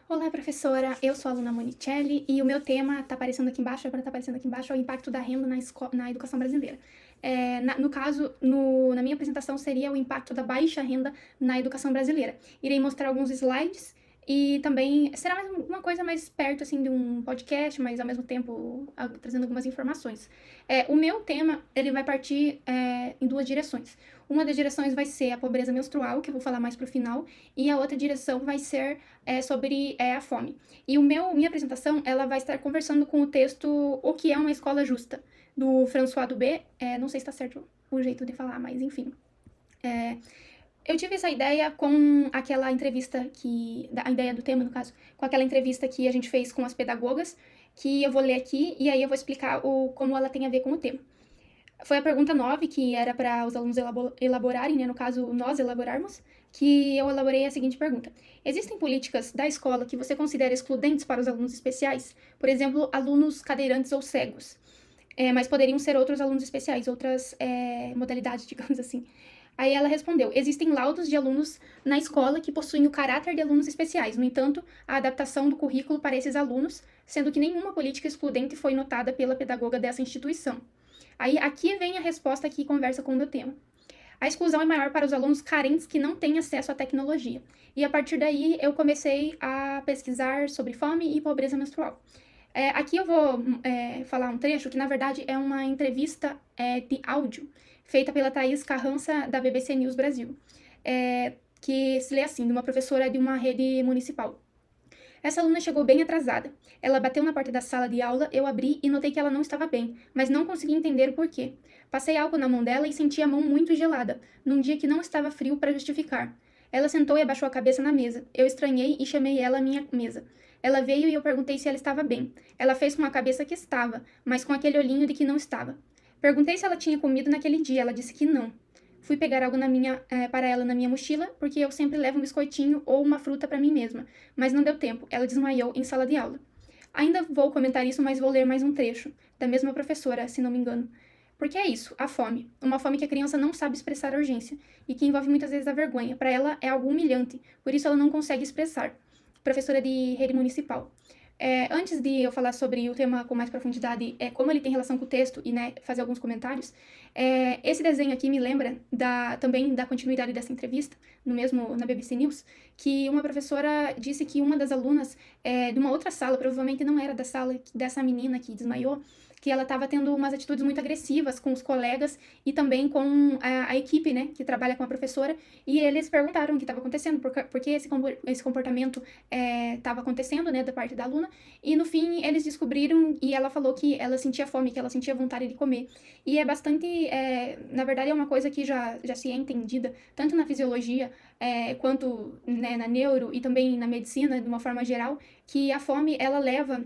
Olá, professora. Eu sou a aluna Monicelli e o meu tema está aparecendo aqui embaixo, agora está aparecendo aqui embaixo, é o impacto da renda na educação brasileira. No caso, na minha apresentação seria o impacto da baixa renda na educação brasileira. Irei mostrar alguns slides e também será uma coisa mais perto assim de um podcast, mas ao mesmo tempo trazendo algumas informações. O meu tema ele vai partir em duas direções. Uma das direções vai ser a pobreza menstrual, que eu vou falar mais para o final, e a outra direção vai ser sobre a fome. E minha apresentação ela vai estar conversando com o texto O que é uma escola justa, do François Dubé. Não sei se está certo o jeito de falar, mas enfim. Eu tive essa ideia com aquela entrevista a ideia do tema, no caso, com aquela entrevista que a gente fez com as pedagogas, que eu vou ler aqui e aí eu vou explicar como ela tem a ver com o tema. Foi a pergunta 9, que era para os alunos elaborarem, né, no caso, nós elaborarmos, que eu elaborei a seguinte pergunta. Existem políticas da escola que você considera excludentes para os alunos especiais? Por exemplo, alunos cadeirantes ou cegos. Mas poderiam ser outros alunos especiais, outras modalidades, digamos assim. Aí ela respondeu: existem laudos de alunos na escola que possuem o caráter de alunos especiais. No entanto, a adaptação do currículo para esses alunos, sendo que nenhuma política excludente foi notada pela pedagoga dessa instituição. Aí aqui vem a resposta que conversa com o meu tema. A exclusão é maior para os alunos carentes que não têm acesso à tecnologia. E a partir daí eu comecei a pesquisar sobre fome e pobreza menstrual. Aqui eu vou falar um trecho que, na verdade, é uma entrevista de áudio feita pela Thaís Carrança, da BBC News Brasil, que se lê assim, de uma professora de uma rede municipal. Essa aluna chegou bem atrasada. Ela bateu na porta da sala de aula, eu abri e notei que ela não estava bem, mas não consegui entender o porquê. Passei álcool na mão dela e senti a mão muito gelada, num dia que não estava frio para justificar. Ela sentou e abaixou a cabeça na mesa. Eu estranhei e chamei ela à minha mesa. Ela veio e eu perguntei se ela estava bem. Ela fez com a cabeça que estava, mas com aquele olhinho de que não estava. Perguntei se ela tinha comido naquele dia. Ela disse que não. Fui pegar algo para ela na minha mochila, porque eu sempre levo um biscoitinho ou uma fruta para mim mesma, mas não deu tempo. Ela desmaiou em sala de aula. Ainda vou comentar isso, mas vou ler mais um trecho, da mesma professora, se não me engano. Porque é isso, a fome. Uma fome que a criança não sabe expressar a urgência e que envolve muitas vezes a vergonha. Para ela é algo humilhante, por isso ela não consegue expressar. Professora de rede municipal. Antes de eu falar sobre o tema com mais profundidade, como ele tem relação com o texto e fazer alguns comentários, esse desenho aqui me lembra também da continuidade dessa entrevista, na BBC News, que uma professora disse que uma das alunas de uma outra sala, provavelmente não era da sala dessa menina que desmaiou, que ela estava tendo umas atitudes muito agressivas com os colegas e também com a equipe, né, que trabalha com a professora, e eles perguntaram o que estava acontecendo, por que esse comportamento estava acontecendo, né, da parte da aluna, e no fim eles descobriram, e ela falou que ela sentia fome, que ela sentia vontade de comer, e é bastante, na verdade é uma coisa que já se é entendida, tanto na fisiologia, quanto na neuro e também na medicina, de uma forma geral, que a fome, ela leva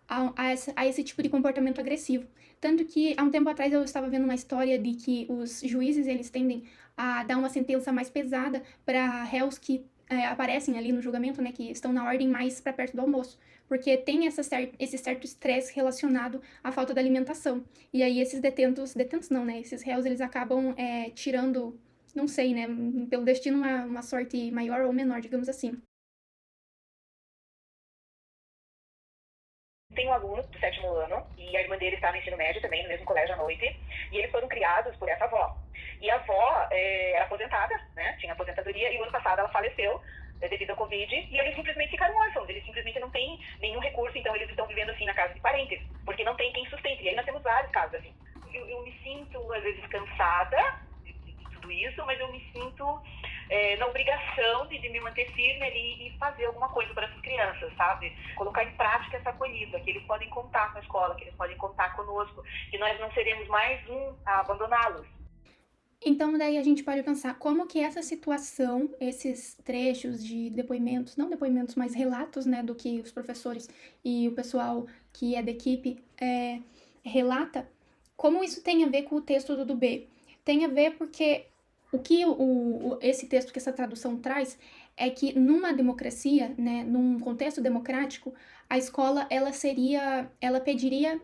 a esse tipo de comportamento agressivo. Tanto que, há um tempo atrás, eu estava vendo uma história de que os juízes, eles tendem a dar uma sentença mais pesada para réus que aparecem ali no julgamento, né, que estão na ordem mais para perto do almoço, porque tem esse certo estresse relacionado à falta da alimentação. E aí esses detentos não, né, esses réus, eles acabam tirando, não sei, né, pelo destino uma sorte maior ou menor, digamos assim. Tem um aluno do 7º ano e a irmã dele está no ensino médio também, no mesmo colégio à noite, e eles foram criados por essa avó. E a avó era aposentada, né, tinha aposentadoria, e o ano passado ela faleceu devido ao Covid, e eles simplesmente ficaram órfãos, eles simplesmente não têm nenhum recurso, então eles estão vivendo assim na casa de parentes, porque não tem quem sustente. E aí nós temos vários casos assim. Eu me sinto, às vezes, cansada de tudo isso, mas eu me sinto na obrigação de me manter firme ali e fazer alguma coisa para essas crianças, sabe? Colocar em prática essa acolhida, que eles podem contar com a escola, que eles podem contar conosco, que nós não seremos mais um a abandoná-los. Então, daí a gente pode pensar como que essa situação, esses trechos de depoimentos, não depoimentos, mas relatos, né, do que os professores e o pessoal que é da equipe relata, como isso tem a ver com o texto do Dubé. Tem a ver porque o que esse texto, que essa tradução traz, é que numa democracia, né, num contexto democrático, a escola, ela pediria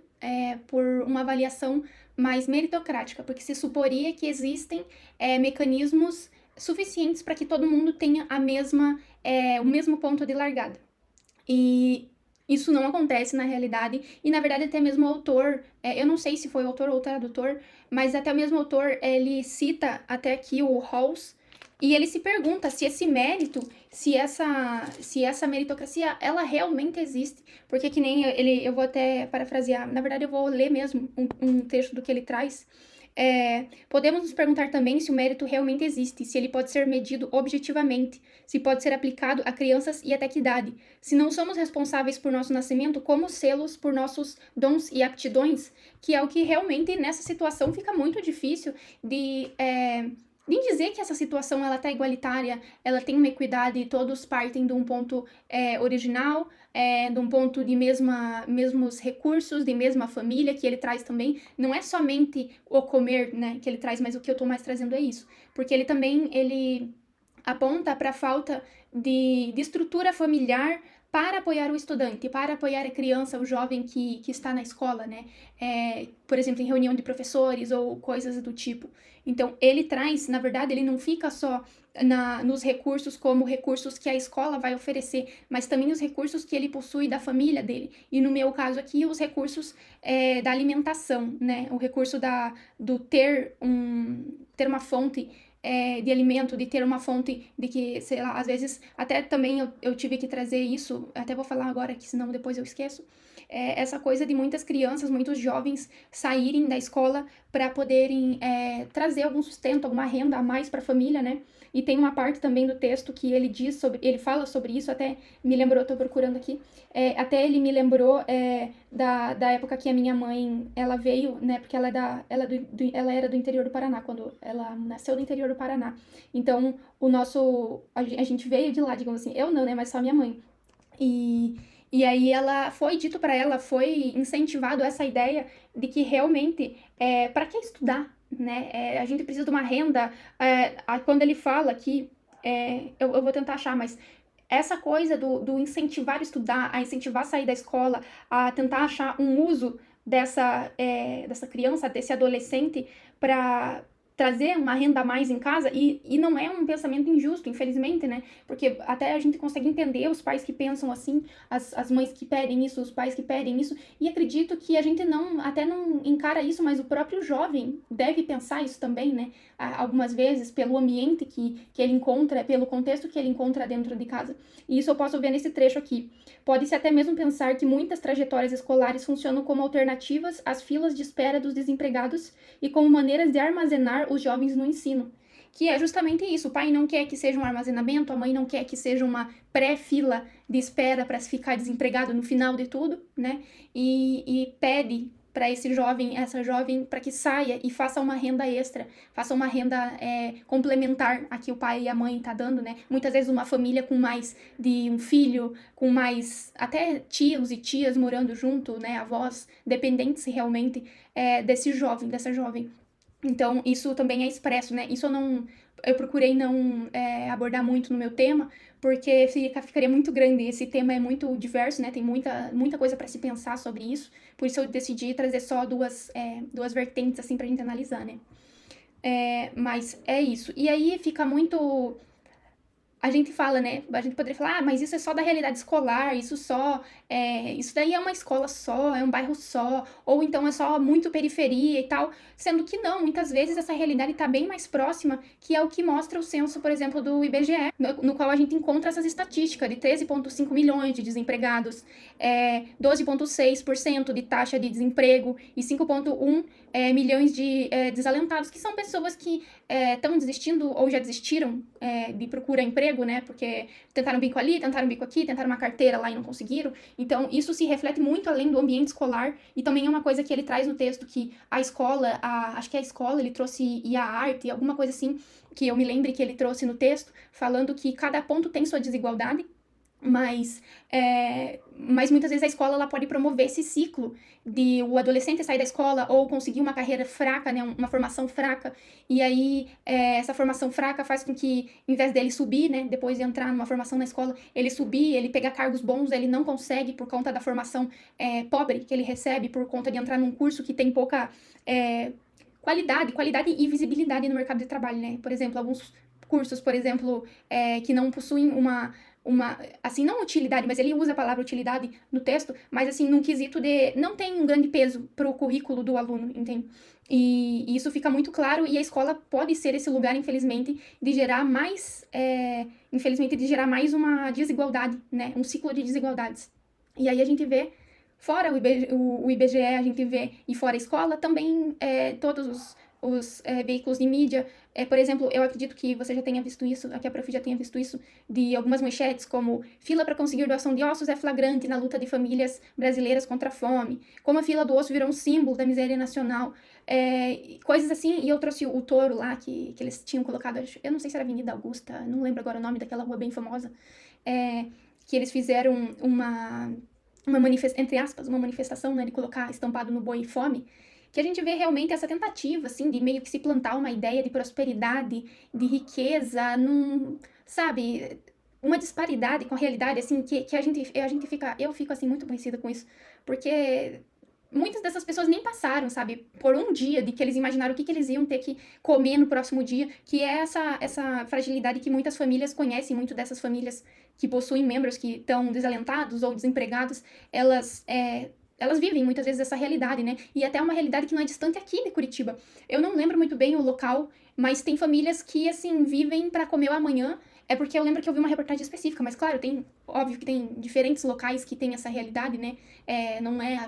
por uma avaliação mais meritocrática, porque se suporia que existem mecanismos suficientes para que todo mundo tenha o mesmo ponto de largada. E isso não acontece na realidade, e na verdade até mesmo o autor, eu não sei se foi o autor ou o tradutor, mas até mesmo o autor, ele cita até aqui o Rawls, e ele se pergunta se esse mérito, se essa meritocracia, ela realmente existe. Porque que nem eu vou até parafrasear, na verdade eu vou ler mesmo um trecho do que ele traz. Podemos nos perguntar também se o mérito realmente existe, se ele pode ser medido objetivamente, se pode ser aplicado a crianças e até que idade. Se não somos responsáveis por nosso nascimento, como sê-los por nossos dons e aptidões? Que é o que realmente nessa situação fica muito difícil de dizer que essa situação ela tá igualitária, ela tem uma equidade, todos partem de um ponto original, de um ponto de mesmos recursos, de mesma família, que ele traz também. Não é somente o comer, né, que ele traz, mas o que eu tô mais trazendo é isso. Porque ele também, ele aponta para a falta de estrutura familiar para apoiar o estudante, para apoiar a criança, o jovem que está na escola, né? Por exemplo, em reunião de professores ou coisas do tipo. Então, ele traz, na verdade, ele não fica só nos recursos como recursos que a escola vai oferecer, mas também os recursos que ele possui da família dele. E no meu caso aqui, os recursos da alimentação, né? O recurso do ter uma fonte de alimento, de ter uma fonte de que, sei lá, às vezes, até também eu tive que trazer isso, até vou falar agora que senão depois eu esqueço, essa coisa de muitas crianças, muitos jovens saírem da escola para poderem trazer algum sustento, alguma renda a mais para a família, né? E tem uma parte também do texto que ele fala sobre isso, até me lembrou, tô procurando aqui, até ele me lembrou da época que a minha mãe, ela veio, né, porque ela era do interior do Paraná, quando ela nasceu do interior do Paraná. Então, a gente veio de lá, digamos assim, eu não, né, mas só a minha mãe. E aí foi dito para ela, foi incentivado essa ideia de que realmente, para que estudar, né? A gente precisa de uma renda. Quando ele fala que, eu vou tentar achar, mas essa coisa do incentivar a estudar, a incentivar a sair da escola, a tentar achar um uso dessa criança, desse adolescente, para trazer uma renda a mais em casa, e não é um pensamento injusto, infelizmente, né? Porque até a gente consegue entender os pais que pensam assim, as mães que pedem isso, os pais que pedem isso, e acredito que a gente até não encara isso, mas o próprio jovem deve pensar isso também, né? Algumas vezes, pelo ambiente que ele encontra, pelo contexto que ele encontra dentro de casa. E isso eu posso ver nesse trecho aqui. Pode-se até mesmo pensar que muitas trajetórias escolares funcionam como alternativas às filas de espera dos desempregados e como maneiras de armazenar os jovens no ensino. Que é justamente isso, o pai não quer que seja um armazenamento, a mãe não quer que seja uma pré-fila de espera para ficar desempregado no final de tudo, né? E pede para esse jovem, essa jovem, para que saia e faça uma renda extra, faça uma renda complementar a que o pai e a mãe tá dando, né? Muitas vezes uma família com mais de um filho, com mais até tios e tias morando junto, né? Avós, dependentes realmente desse jovem, dessa jovem. Então, isso também é expresso, né? Isso eu procurei não abordar muito no meu tema, porque ficaria muito grande. Esse tema é muito diverso, né? Tem muita coisa para se pensar sobre isso. Por isso eu decidi trazer só duas vertentes, assim, pra gente analisar, né? Mas é isso. E aí fica muito... A gente fala, né? A gente poderia falar, mas isso é só da realidade escolar, isso daí é uma escola só, é um bairro só, ou então é só muito periferia e tal, sendo que não, muitas vezes essa realidade está bem mais próxima, que é o que mostra o censo, por exemplo, do IBGE, no qual a gente encontra essas estatísticas de 13,5 milhões de desempregados, 12,6% de taxa de desemprego e 5,1 milhões de desalentados, que são pessoas que estão desistindo ou já desistiram de procurar emprego, né? Porque tentaram bico ali, tentaram bico aqui, tentaram uma carteira lá e não conseguiram. Então, isso se reflete muito além do ambiente escolar, e também é uma coisa que ele traz no texto, que a escola, acho que a escola, ele trouxe, e a arte, alguma coisa assim, que eu me lembre que ele trouxe no texto, falando que cada ponto tem sua desigualdade, mas muitas vezes a escola ela pode promover esse ciclo de o adolescente sair da escola ou conseguir uma carreira fraca, né, uma formação fraca, e aí essa formação fraca faz com que, em vez dele subir, né, depois de entrar numa formação na escola, ele subir, ele pegar cargos bons, ele não consegue por conta da formação pobre que ele recebe, por conta de entrar num curso que tem pouca qualidade e visibilidade no mercado de trabalho, né? Por exemplo, alguns cursos, por exemplo, que não possuem assim, não utilidade, mas ele usa a palavra utilidade no texto, mas assim, num quesito de não tem um grande peso pro currículo do aluno, entende? E isso fica muito claro, e a escola pode ser esse lugar, infelizmente, de gerar mais, uma desigualdade, né? Um ciclo de desigualdades. E aí a gente vê, fora o IBGE, a gente vê, e fora a escola, também todos os veículos de mídia. Por exemplo, eu acredito que você já tenha visto isso, que a Prof já tenha visto isso, de algumas manchetes como fila para conseguir doação de ossos é flagrante na luta de famílias brasileiras contra a fome, como a fila do osso virou um símbolo da miséria nacional, coisas assim. E eu trouxe o touro lá, que eles tinham colocado, eu não sei se era Avenida Augusta, não lembro agora o nome daquela rua bem famosa, que eles fizeram uma manifestação, né, de colocar estampado no boi fome, que a gente vê realmente essa tentativa, assim, de meio que se plantar uma ideia de prosperidade, de riqueza, sabe, uma disparidade com a realidade, assim, que eu fico, assim, muito conhecida com isso, porque muitas dessas pessoas nem passaram, sabe, por um dia de que eles imaginaram o que eles iam ter que comer no próximo dia, que é essa fragilidade que muitas famílias conhecem, muito dessas famílias que possuem membros que estão desalentados ou desempregados, elas vivem muitas vezes essa realidade, né? E até uma realidade que não é distante aqui de Curitiba. Eu não lembro muito bem o local, mas tem famílias que, assim, vivem para comer o amanhã. É porque eu lembro que eu vi uma reportagem específica, mas claro, óbvio que tem diferentes locais que tem essa realidade, né?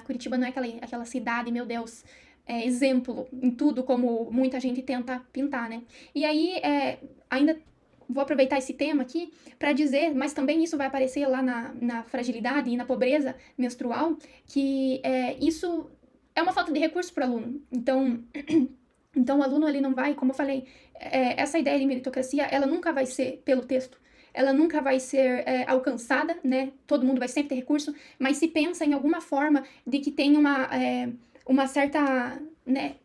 Curitiba não é aquela cidade, meu Deus, exemplo em tudo, como muita gente tenta pintar, né? E aí, ainda vou aproveitar esse tema aqui para dizer, mas também isso vai aparecer lá na fragilidade e na pobreza menstrual, que isso é uma falta de recurso para o aluno. Então o aluno ele não vai, como eu falei, essa ideia de meritocracia, ela nunca vai ser pelo texto, ela nunca vai ser alcançada, né? Todo mundo vai sempre ter recurso, mas se pensa em alguma forma de que tem uma certa, né,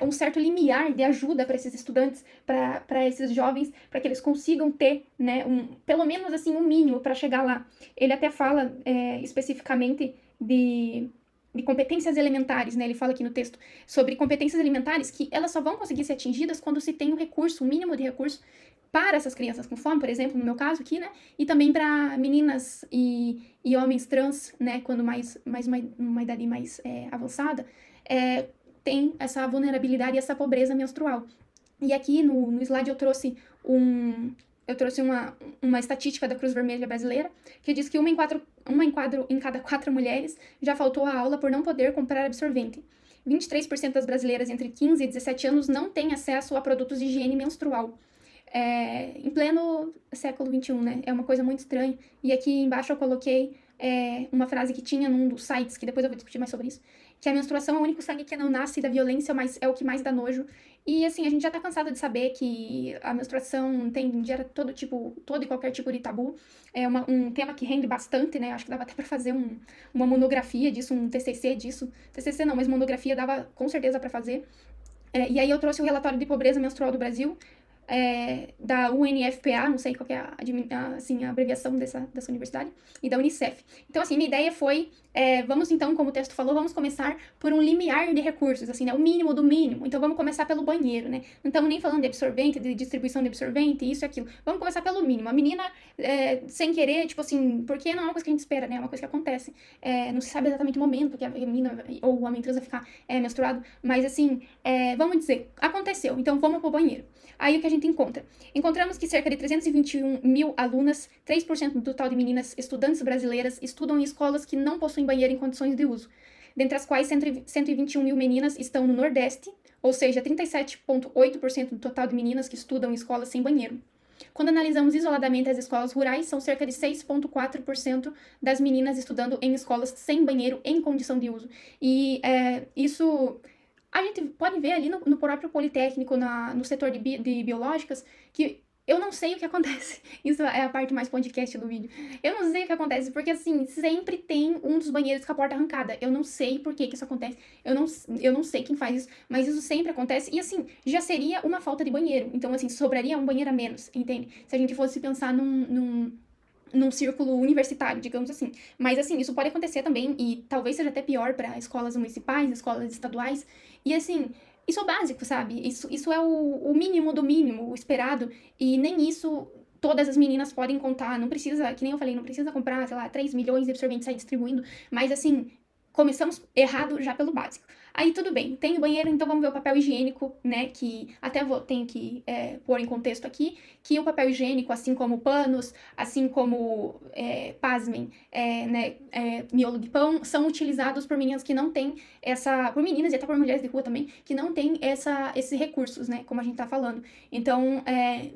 um certo limiar de ajuda para esses estudantes, para esses jovens, para que eles consigam ter, né, pelo menos assim, um mínimo para chegar lá. Ele até fala especificamente de competências elementares, né? Ele fala aqui no texto sobre competências elementares que elas só vão conseguir ser atingidas quando se tem um recurso, um mínimo de recurso para essas crianças com fome, por exemplo, no meu caso aqui, né? E também para meninas e homens trans, né? Quando uma idade mais avançada, tem essa vulnerabilidade e essa pobreza menstrual. E aqui no slide eu trouxe uma estatística da Cruz Vermelha Brasileira, que diz que uma em cada 4 mulheres já faltou a aula por não poder comprar absorvente. 23% das brasileiras entre 15 e 17 anos não têm acesso a produtos de higiene menstrual. Em pleno século XXI, né? É uma coisa muito estranha. E aqui embaixo eu coloquei uma frase que tinha num dos sites, que depois eu vou discutir mais sobre isso, que a menstruação é o único sangue que não nasce da violência, mas é o que mais dá nojo. E, assim, a gente já tá cansado de saber que a menstruação gera todo e qualquer tipo de tabu. É um tema que rende bastante, né? Acho que dava até pra fazer uma monografia disso, um TCC disso. TCC não, mas monografia dava com certeza pra fazer. E aí eu trouxe o relatório de pobreza menstrual do Brasil, da UNFPA, não sei qual que é a abreviação dessa universidade, e da Unicef. Então, assim, minha ideia foi, vamos então, como o texto falou, vamos começar por um limiar de recursos, assim, né, o mínimo do mínimo. Então, vamos começar pelo banheiro, né? Não estamos nem falando de absorvente, de distribuição de absorvente, isso e aquilo. Vamos começar pelo mínimo. A menina, sem querer, tipo assim, porque não é uma coisa que a gente espera, né? É uma coisa que acontece. Não se sabe exatamente o momento que a menina ou o homem trans vai ficar menstruado, mas, assim, vamos dizer, aconteceu, então vamos pro banheiro. Aí o que a gente encontra? Encontramos que cerca de 321 mil alunas, 3% do total de meninas estudantes brasileiras, estudam em escolas que não possuem banheiro em condições de uso, dentre as quais 121 mil meninas estão no Nordeste, ou seja, 37,8% do total de meninas que estudam em escolas sem banheiro. Quando analisamos isoladamente as escolas rurais, são cerca de 6,4% das meninas estudando em escolas sem banheiro em condição de uso. E isso a gente pode ver ali no próprio Politécnico, no setor de biológicas, que eu não sei o que acontece. Isso é a parte mais podcast do vídeo. Eu não sei o que acontece, porque assim, sempre tem um dos banheiros com a porta arrancada. Eu não sei por que isso acontece. Eu não sei quem faz isso, mas isso sempre acontece. E assim, já seria uma falta de banheiro. Então, assim, sobraria um banheiro a menos, entende? Se a gente fosse pensar num círculo universitário, digamos assim. Mas, assim, isso pode acontecer também, e talvez seja até pior para escolas municipais, escolas estaduais. E, assim, isso é o básico, sabe? Isso é o mínimo do mínimo, o esperado, e nem isso todas as meninas podem contar, não precisa, que nem eu falei, não precisa comprar, sei lá, 3 milhões de absorventes e sair distribuindo, mas assim, começamos errado já pelo básico. Aí tudo bem, tem o banheiro, então vamos ver o papel higiênico, né, que até tenho que pôr em contexto aqui, que o papel higiênico, assim como panos, assim como, pasmem, miolo de pão, são utilizados por meninas que não têm por meninas e até por mulheres de rua também, que não têm esses recursos, né, como a gente tá falando. Então,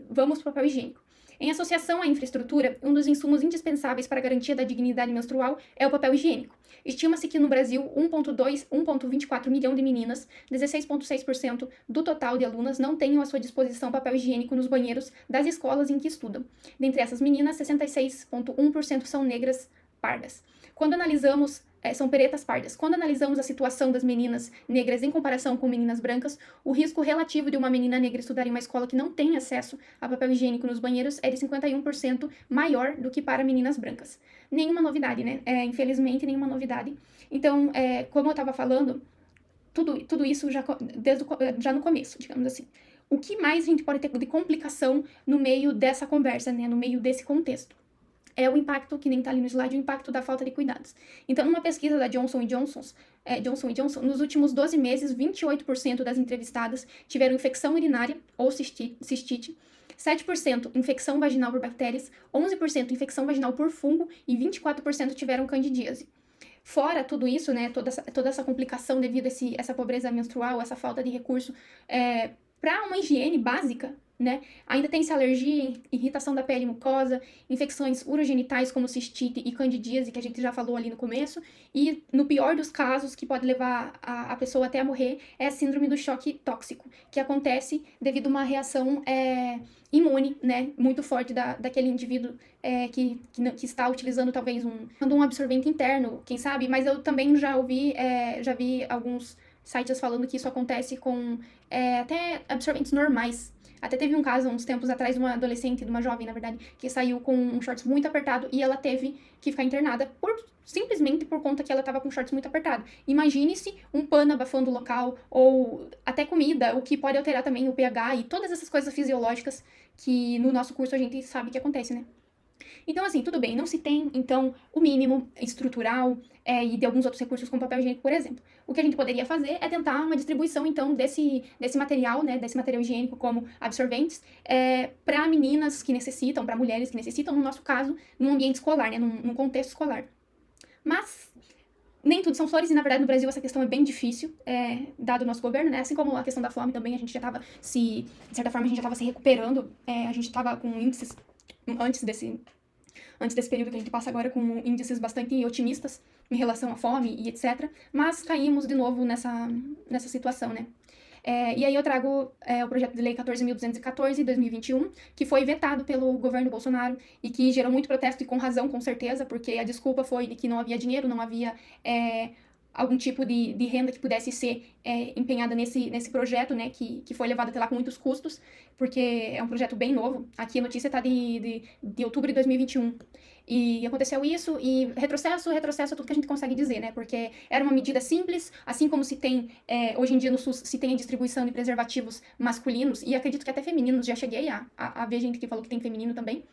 vamos pro papel higiênico. Em associação à infraestrutura, um dos insumos indispensáveis para a garantia da dignidade menstrual é o papel higiênico. Estima-se que no Brasil 1,24 milhão de meninas, 16,6% do total de alunas, não tenham à sua disposição papel higiênico nos banheiros das escolas em que estudam. Dentre essas meninas, 66,1% são negras pardas. Quando analisamos são pretas pardas. Quando analisamos a situação das meninas negras em comparação com meninas brancas, o risco relativo de uma menina negra estudar em uma escola que não tem acesso a papel higiênico nos banheiros é de 51% maior do que para meninas brancas. Nenhuma novidade, né? Infelizmente, nenhuma novidade. Então, como eu estava falando, tudo isso já no começo, digamos assim. O que mais a gente pode ter de complicação no meio dessa conversa, né? No meio desse contexto? É o impacto, que nem tá ali no slide, o impacto da falta de cuidados. Então, numa pesquisa da Johnson Johnson, nos últimos 12 meses, 28% das entrevistadas tiveram infecção urinária ou cistite, 7% infecção vaginal por bactérias, 11% infecção vaginal por fungo e 24% tiveram candidíase. Fora tudo isso, né, toda essa complicação devido a essa pobreza menstrual, essa falta de recurso, para uma higiene básica, né? Ainda tem-se alergia, irritação da pele mucosa, infecções urogenitais como cistite e candidíase, que a gente já falou ali no começo, e no pior dos casos, que pode levar a pessoa até a morrer, é a síndrome do choque tóxico, que acontece devido a uma reação imune, né, muito forte daquele indivíduo que está utilizando talvez um absorvente interno, quem sabe, mas eu também já vi alguns sites falando que isso acontece com até absorventes normais. Até teve um caso, uns tempos atrás, de uma adolescente, de uma jovem, na verdade, que saiu com um shorts muito apertado e ela teve que ficar internada simplesmente por conta que ela estava com shorts muito apertado. Imagine-se um pano abafando o local, ou até comida, o que pode alterar também o pH e todas essas coisas fisiológicas que no nosso curso a gente sabe que acontece, né? Então, assim, tudo bem, não se tem, então, o mínimo estrutural e de alguns outros recursos, como papel higiênico, por exemplo. O que a gente poderia fazer é tentar uma distribuição, então, desse material, né, desse material higiênico como absorventes, para meninas que necessitam, para mulheres que necessitam, no nosso caso, num ambiente escolar, né, num contexto escolar. Mas nem tudo são flores, e na verdade no Brasil essa questão é bem difícil, dado o nosso governo, né? Assim como a questão da fome também, a gente já estava de certa forma, a gente já estava se recuperando, a gente estava com índices, antes desse período que a gente passa agora, com índices bastante otimistas em relação à fome e etc. Mas caímos de novo nessa situação, né? E aí eu trago o projeto de lei 14.214 de 2021, que foi vetado pelo governo Bolsonaro e que gerou muito protesto, e com razão, com certeza, porque a desculpa foi de que não havia dinheiro, não havia algum tipo de renda que pudesse ser empenhada nesse projeto, né, que foi levado até lá com muitos custos, porque é um projeto bem novo. Aqui a notícia está de outubro de 2021. E aconteceu isso, e retrocesso é tudo que a gente consegue dizer, né? Porque era uma medida simples, assim como se tem, hoje em dia no SUS, se tem a distribuição de preservativos masculinos, e acredito que até femininos, já cheguei a ver gente que falou que tem feminino também,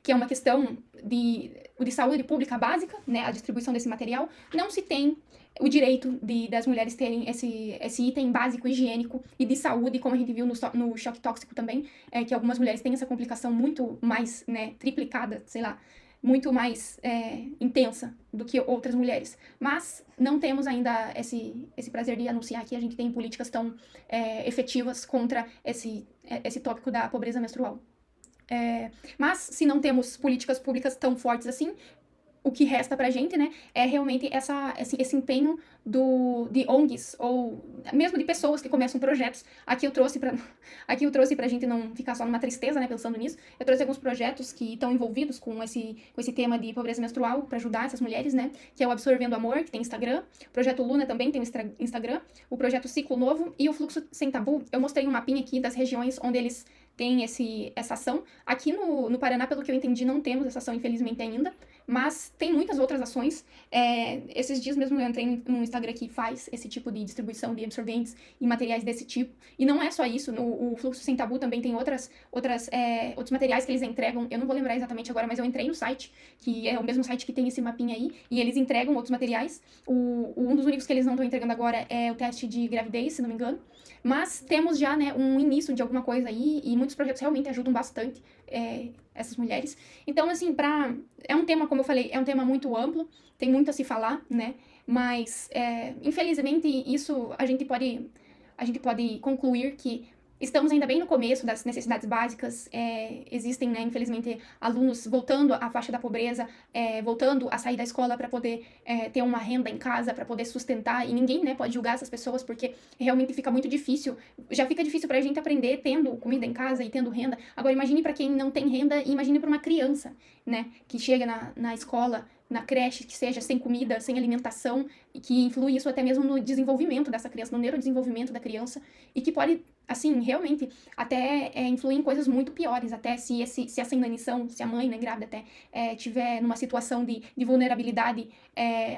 que é uma questão de saúde pública básica, né? A distribuição desse material. Não se tem o direito das mulheres terem esse item básico, higiênico e de saúde, como a gente viu no choque tóxico também, que algumas mulheres têm essa complicação muito mais, né, triplicada, sei lá, muito mais intensa do que outras mulheres. Mas não temos ainda esse prazer de anunciar que a gente tem políticas tão efetivas contra esse tópico da pobreza menstrual. Mas se não temos políticas públicas tão fortes assim, o que resta pra gente, né, é realmente esse empenho de ONGs, ou mesmo de pessoas que começam projetos. Aqui eu trouxe pra gente não ficar só numa tristeza, né, pensando nisso. Eu trouxe alguns projetos que estão envolvidos com esse tema de pobreza menstrual, para ajudar essas mulheres, né, que é o Absorvendo Amor, que tem Instagram, o Projeto Luna também tem Instagram, o Projeto Ciclo Novo e o Fluxo Sem Tabu. Eu mostrei um mapinha aqui das regiões onde eles tem essa ação. Aqui no Paraná, pelo que eu entendi, não temos essa ação, infelizmente, ainda, mas tem muitas outras ações. Esses dias mesmo eu entrei num Instagram que faz esse tipo de distribuição de absorventes e materiais desse tipo, e não é só isso, o Fluxo Sem Tabu também tem outros materiais que eles entregam, eu não vou lembrar exatamente agora, mas eu entrei no site, que é o mesmo site que tem esse mapinha aí, e eles entregam outros materiais. Um dos únicos que eles não estão entregando agora é o teste de gravidez, se não me engano, mas temos já, né, um início de alguma coisa aí, e muitos projetos realmente ajudam bastante essas mulheres. Então, assim, é um tema, como eu falei, é um tema muito amplo, tem muito a se falar, né, mas, infelizmente, isso a gente pode concluir que estamos ainda bem no começo das necessidades básicas, existem, né, infelizmente, alunos voltando à faixa da pobreza, voltando a sair da escola para poder ter uma renda em casa, para poder sustentar, e ninguém, né, pode julgar essas pessoas, porque realmente fica muito difícil, já fica difícil pra gente aprender tendo comida em casa e tendo renda. Agora imagine para quem não tem renda e imagine para uma criança, né, que chega na escola, na creche, que seja sem comida, sem alimentação, e que influi isso até mesmo no desenvolvimento dessa criança, no neurodesenvolvimento da criança, e que pode, assim, realmente, até influir em coisas muito piores, até se essa inanição, se a mãe, né, grávida até, tiver numa situação de vulnerabilidade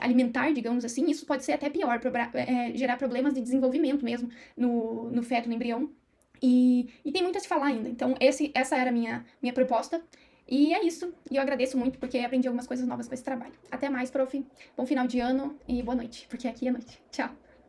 alimentar, digamos assim, isso pode ser até pior, gerar problemas de desenvolvimento mesmo no feto, no embrião, e tem muito a se falar ainda. Então, essa era a minha proposta. E é isso. E eu agradeço muito porque aprendi algumas coisas novas com esse trabalho. Até mais, prof. Bom final de ano e boa noite, porque aqui é noite. Tchau.